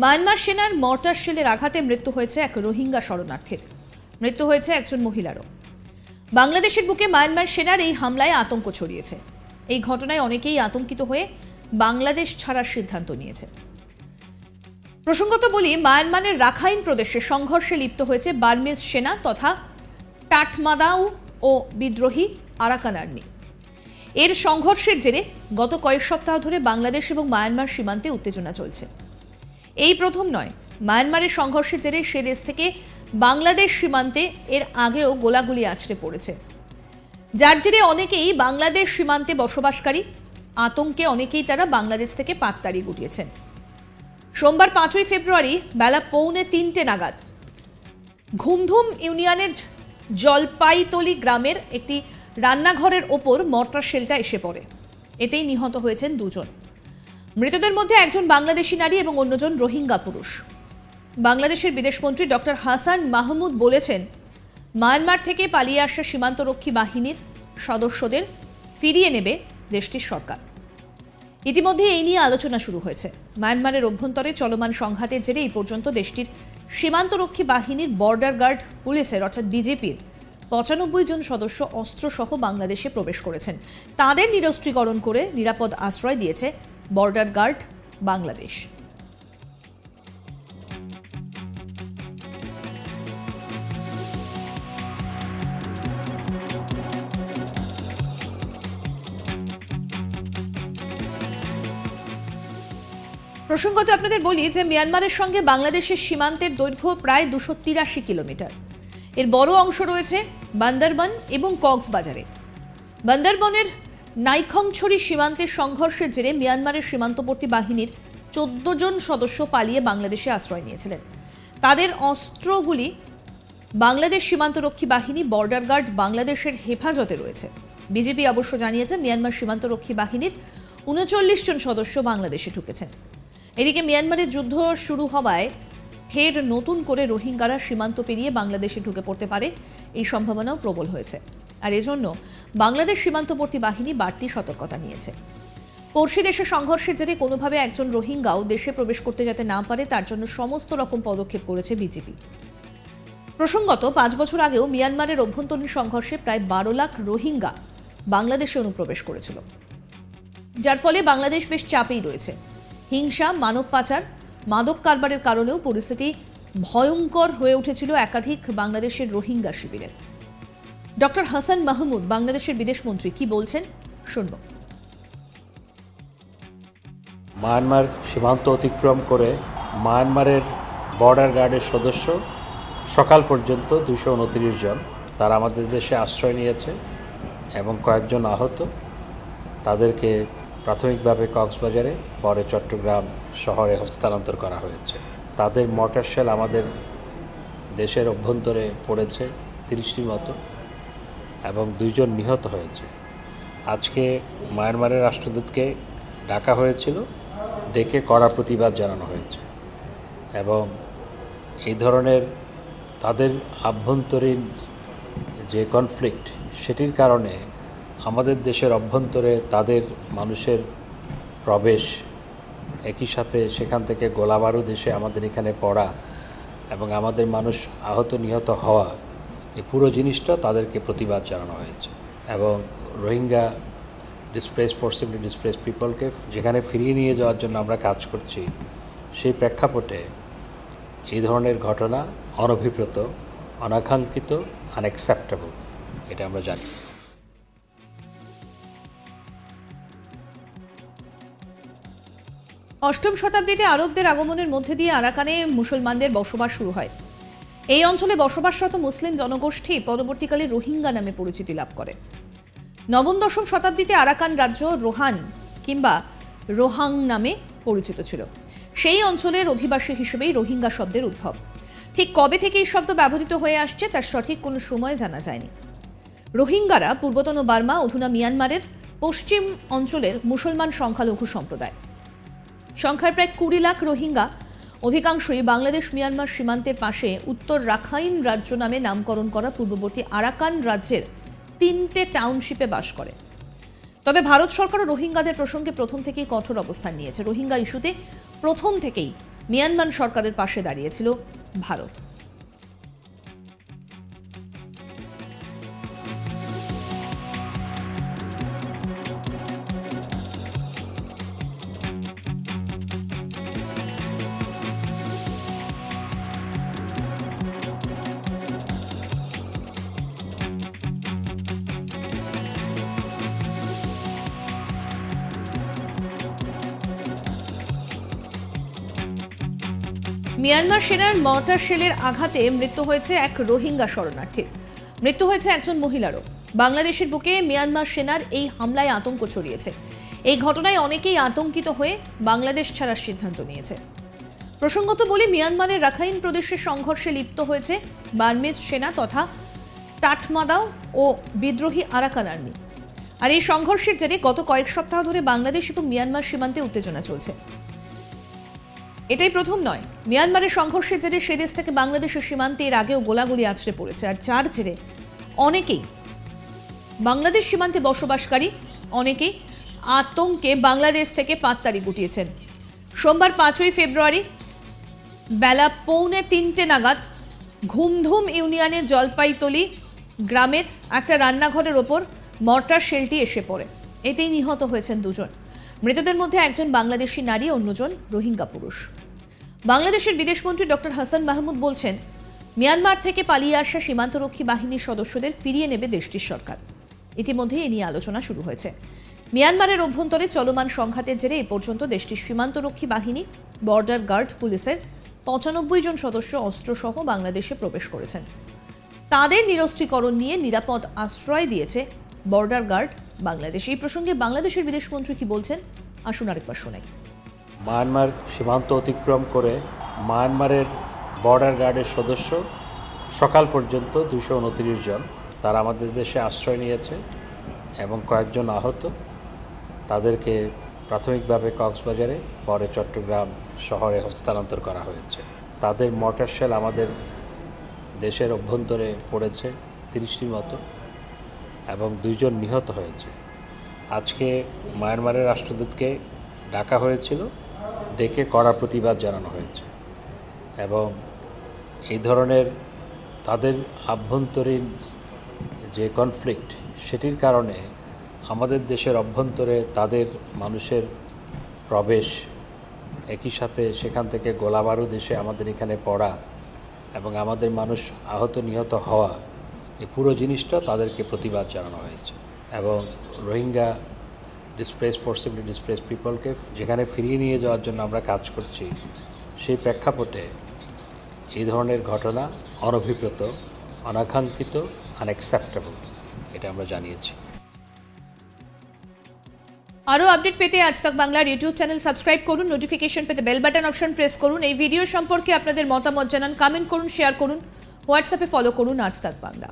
Myanmar সেনার mortar শেলের আঘাতে মৃত্যু হয়েছে এক রোহিঙ্গা শরণার্থীর। মৃত্যু হয়েছে একজন মহিলারও। বাংলাদেশের বুকে মায়ানমার সেনার এই হামলায় আতঙ্ক ছড়িয়েছে। এই ঘটনায় অনেকেই আতঙ্কিত হয়ে বাংলাদেশ ছাড়ার সিদ্ধান্ত নিয়েছে। প্রসঙ্গত বলি, মায়ানমারের রাখাইন প্রদেশে সংঘর্ষে লিপ্ত হয়েছে বার্মিজ সেনা তথা টাটমাদাউ ও বিদ্রোহী আরাকান আর্মি। এর সংঘর্ষের জেরে গত কয়েক সপ্তাহ ধরে বাংলাদেশ এবং মায়ানমার সীমান্তে উত্তেজনা চলছে। এই প্রথম নয়, মায়ানমারের সংঘর্ষের জেরে সে দেশ থেকে বাংলাদেশ সীমান্তে এর আগেও গোলাগুলি আছড়ে পড়েছে, যার জেরে অনেকেই বাংলাদেশ সীমান্তে বসবাসকারী। আতঙ্কে অনেকেই তারা বাংলাদেশ থেকে পাততাড়ি গুটিয়েছেন। সোমবার 5ই ফেব্রুয়ারি বেলা 2:45 নাগাদ ঘুমধুম ইউনিয়নের জলপাইতলি গ্রামের একটি রান্নাঘরের ওপর মর্টার শেলটা এসে পড়ে। এতেই নিহত হয়েছেন দুজন। মৃতদের মধ্যে একজন বাংলাদেশি নারী এবং অন্যজন রোহিঙ্গা পুরুষ। বাংলাদেশের বিদেশমন্ত্রী ডক্টর হাসান মাহমুদ বলেছেন, মায়ানমার থেকে পালিয়ে আসা সীমান্তরক্ষী বাহিনীর সদস্যদের ফিরিয়ে নেবে দেশটির সরকার। ইতিমধ্যে এই নিয়ে আলোচনা শুরু হয়েছে। মায়ানমারের অভ্যন্তরে চলমান সংঘাতের জেরে এই পর্যন্ত দেশটির সীমান্তরক্ষী বাহিনীর বর্ডার গার্ড পুলিশের অর্থাৎ বিজেপির 95 জন সদস্য অস্ত্রসহ বাংলাদেশে প্রবেশ করেছেন। তাদের নিরস্ত্রীকরণ করে নিরাপদ আশ্রয় দিয়েছে বর্ডার গার্ড বাংলাদেশ। প্রসঙ্গত আপনাদের বলি যে মিয়ানমারের সঙ্গে বাংলাদেশের সীমান্তের দৈর্ঘ্য প্রায় 283 কিলোমিটার। এর বড় অংশ রয়েছে বান্দরবান এবং কক্সবাজারে। বান্দরবানের নাইখংছড়ি সীমান্তের সংঘর্ষের জেরে মিয়ানমারের সীমান্তবর্তী বাহিনীর 14 জন সদস্য পালিয়ে বাংলাদেশে আশ্রয় নিয়েছিলেন। তাদের অস্ত্রগুলি বাংলাদেশ সীমান্তরক্ষী বাহিনী বর্ডার গার্ড বাংলাদেশের হেফাজতে রয়েছে। বিজেপি অবশ্য জানিয়েছে মিয়ানমার সীমান্তরক্ষী বাহিনীর 39 জন সদস্য বাংলাদেশে ঢুকেছেন। এদিকে মিয়ানমারের যুদ্ধ শুরু হওয়ায় ফের নতুন করে রোহিঙ্গারা সীমান্ত পেরিয়ে বাংলাদেশে ঢুকে পড়তে পারে, এই সম্ভাবনাও প্রবল হয়েছে। আর এজন্য বাংলাদেশ সীমান্তবর্তী বাহিনী বাড়তি সতর্কতা নিয়েছে। পড়শি দেশে সংঘর্ষের জেরে কোনোভাবে একজন রোহিঙ্গাও দেশে প্রবেশ করতে যাতে না পারে তার জন্য সমস্ত রকম পদক্ষেপ করেছে বিজেপি। প্রসঙ্গত 5 বছর আগেও মিয়ানমারের অভ্যন্তরীণ সংঘর্ষে প্রায় 12 লাখ রোহিঙ্গা বাংলাদেশে অনুপ্রবেশ করেছিল, যার ফলে বাংলাদেশ বেশ চাপেই রয়েছে। হিংসা, মানব পাচার, মাদক কারবারের কারণেও পরিস্থিতি ভয়ঙ্কর হয়ে উঠেছিল একাধিক বাংলাদেশের রোহিঙ্গা শিবিরের। ডক্টর হাসান মাহমুদ বাংলাদেশের বিদেশমন্ত্রী কি বলছেন শুনব। মায়ানমার সীমান্ত অতিক্রম করে মায়ানমারের বর্ডার গার্ডের সদস্য সকাল পর্যন্ত 229 জন তারা আমাদের দেশে আশ্রয় নিয়েছে এবং কয়েকজন আহত। তাদেরকে প্রাথমিকভাবে কক্সবাজারে, পরে চট্টগ্রাম শহরে হস্তান্তর করা হয়েছে। তাদের মর্টার শেল আমাদের দেশের অভ্যন্তরে পড়েছে 30টির মতো এবং 2 জন নিহত হয়েছে। আজকে মায়ানমারের রাষ্ট্রদূতকে ডাকা হয়েছিল, ডেকে কড়া প্রতিবাদ জানানো হয়েছে এবং এই ধরনের তাদের আভ্যন্তরীণ যে কনফ্লিক্ট সেটির কারণে আমাদের দেশের অভ্যন্তরে তাদের মানুষের প্রবেশ, একই সাথে সেখান থেকে গোলাবারুদ এসে আমাদের এখানে পড়া এবং আমাদের মানুষ আহত নিহত হওয়া, এই পুরো জিনিসটা তাদেরকে প্রতিবাদ জানানো হয়েছে। এবং রোহিঙ্গা ফোর্সিবলি ডিসপ্লেস পিপলকে যেখানে ফিরিয়ে নিয়ে যাওয়ার জন্য আমরা কাজ করছি, সেই প্রেক্ষাপটে এই ধরনের ঘটনা অনভিপ্রেত, অনাকাঙ্ক্ষিত, আনএক্সেপ্টেবল, এটা আমরা জানি। অষ্টম শতাব্দীতে আরবদের আগমনের মধ্যে দিয়ে আরাকানে মুসলমানদের বসবাস শুরু হয়। এই অঞ্চলে বসবাসরত মুসলিম জনগোষ্ঠী পরবর্তীকালে রোহিঙ্গা নামে পরিচিতি লাভ করে। নবম-দশম শতাব্দীতে আরাকান রাজ্য রোহান কিংবা রোহাং নামে পরিচিত ছিল। সেই অঞ্চলের অধিবাসী হিসেবেই রোহিঙ্গা শব্দের উদ্ভব। ঠিক কবে থেকে এই শব্দ ব্যবহৃত হয়ে আসছে তার সঠিক কোনো সময় জানা যায়নি। রোহিঙ্গারা পূর্বতন বার্মা, অধুনা মিয়ানমারের পশ্চিম অঞ্চলের মুসলমান সংখ্যালঘু সম্প্রদায়। সংখ্যায় প্রায় 20 লাখ রোহিঙ্গা, অধিকাংশই বাংলাদেশ মিয়ানমার সীমান্তের পাশে উত্তর রাখাইন রাজ্য নামে নামকরণ করা পূর্ববর্তী আরাকান রাজ্যের 3টে টাউনশিপে বাস করে। তবে ভারত সরকারও রোহিঙ্গাদের প্রসঙ্গে প্রথম থেকেই কঠোর অবস্থান নিয়েছে। রোহিঙ্গা ইস্যুতে প্রথম থেকেই মিয়ানমার সরকারের পাশে দাঁড়িয়েছিল ভারত। মিয়ানমার সেনার মর্টার শেলের আঘাতে মৃত্যু হয়েছে এক রোহিঙ্গা শরণার্থীর। মৃত্যু হয়েছে একজন মহিলারও। বাংলাদেশের বুকে মিয়ানমার সেনার এই হামলায় আতঙ্ক ছড়িয়েছে। এই ঘটনায় অনেকেই আতঙ্কিত হয়ে বাংলাদেশ ছাড়ার সিদ্ধান্ত নিয়েছে। প্রসঙ্গত বলি, মিয়ানমারের রাখাইন প্রদেশের সংঘর্ষে লিপ্ত হয়েছে বার্মিজ সেনা তথা টাটমাদাও ও বিদ্রোহী আরাকান আর্মি। আর এই সংঘর্ষের জেরে গত কয়েক সপ্তাহ ধরে বাংলাদেশ এবং মিয়ানমার সীমান্তে উত্তেজনা চলছে। এটাই প্রথম নয়, মিয়ানমারের সংঘর্ষের জেরে সে দেশ থেকে বাংলাদেশের সীমান্তে এর আগেও গোলাগুলি আছড়ে পড়েছে। আর যার জেরে অনেকেই বাংলাদেশ সীমান্তে বসবাসকারী অনেকেই আতঙ্কে বাংলাদেশ থেকে পাততাড়ি গুটিয়েছেন। সোমবার 5ই ফেব্রুয়ারি বেলা 2:45 নাগাদ ঘুমধুম ইউনিয়নের জলপাইতলি গ্রামের একটা রান্নাঘরের ওপর মর্টার শেলটি এসে পড়ে। এতেই নিহত হয়েছেন দুজন। মৃতদের মধ্যে একজন বাংলাদেশি নারী, অন্যজন রোহিঙ্গা পুরুষ। বাংলাদেশের বিদেশমন্ত্রী ডক্টর হাসান মাহমুদ বলছেন, মিয়ানমার থেকে পালিয়ে আসা সীমান্তরক্ষী বাহিনীর সদস্যদের ফিরিয়ে নেবে দেশটির সরকার। ইতিমধ্যে এ নিয়ে আলোচনা শুরু হয়েছে। মিয়ানমারের অভ্যন্তরে চলমান সংঘাতের জেরে এ পর্যন্ত দেশটির সীমান্তরক্ষী বাহিনী, বর্ডার গার্ড পুলিশের 95 জন সদস্য অস্ত্রসহ বাংলাদেশে প্রবেশ করেছেন। তাদের নিরস্ত্রীকরণ নিয়ে নিরাপদ আশ্রয় দিয়েছে বর্ডার গার্ড বাংলাদেশ। এই প্রসঙ্গে বাংলাদেশের বিদেশমন্ত্রী কি বলছেন, আসুন আরেকবার শোনাই। মায়ানমার সীমান্ত অতিক্রম করে মায়ানমারের বর্ডার গার্ডের সদস্য সকাল পর্যন্ত 229 জন তারা আমাদের দেশে আশ্রয় নিয়েছে এবং কয়েকজন আহত। তাদেরকে প্রাথমিকভাবে কক্সবাজারে, পরে চট্টগ্রাম শহরে হস্তান্তর করা হয়েছে। তাদের মর্টার শেল আমাদের দেশের অভ্যন্তরে পড়েছে 30টির মতো এবং 2 জন নিহত হয়েছে। আজকে মায়ানমারের রাষ্ট্রদূতকে ডাকা হয়েছিল, ডেকে কড়া প্রতিবাদ জানানো হয়েছে এবং এই ধরনের তাদের আভ্যন্তরীণ যে কনফ্লিক্ট, সেটির কারণে আমাদের দেশের অভ্যন্তরে তাদের মানুষের প্রবেশ, একই সাথে সেখান থেকে গোলাবারুদ এসে আমাদের এখানে পড়া এবং আমাদের মানুষ আহত নিহত হওয়া, এই পুরো জিনিসটা তাদেরকে প্রতিবাদ জানানো হয়েছে। এবং রোহিঙ্গা ফোর্সিবলি ডিসপ্লেস পিপলকে যেখানে ফিরিয়ে নিয়ে যাওয়ার জন্য আমরা কাজ করছি, সেই প্রেক্ষাপটে এই ধরনের ঘটনা অনভিপ্রেত, অনাকাঙ্ক্ষিত, আনএক্সেপ্টেবল, এটা আমরা জানিয়েছি। আরও আপডেট পেতে আজ তাক বাংলার ইউটিউব চ্যানেল সাবস্ক্রাইব করুন, নোটিফিকেশন পেতে বেল বাটন অপশন প্রেস করুন। এই ভিডিও সম্পর্কে আপনাদের মতামত জানান, কমেন্ট করুন, শেয়ার করুন, হোয়াটসঅ্যাপে ফলো করুন আজ তাক বাংলা।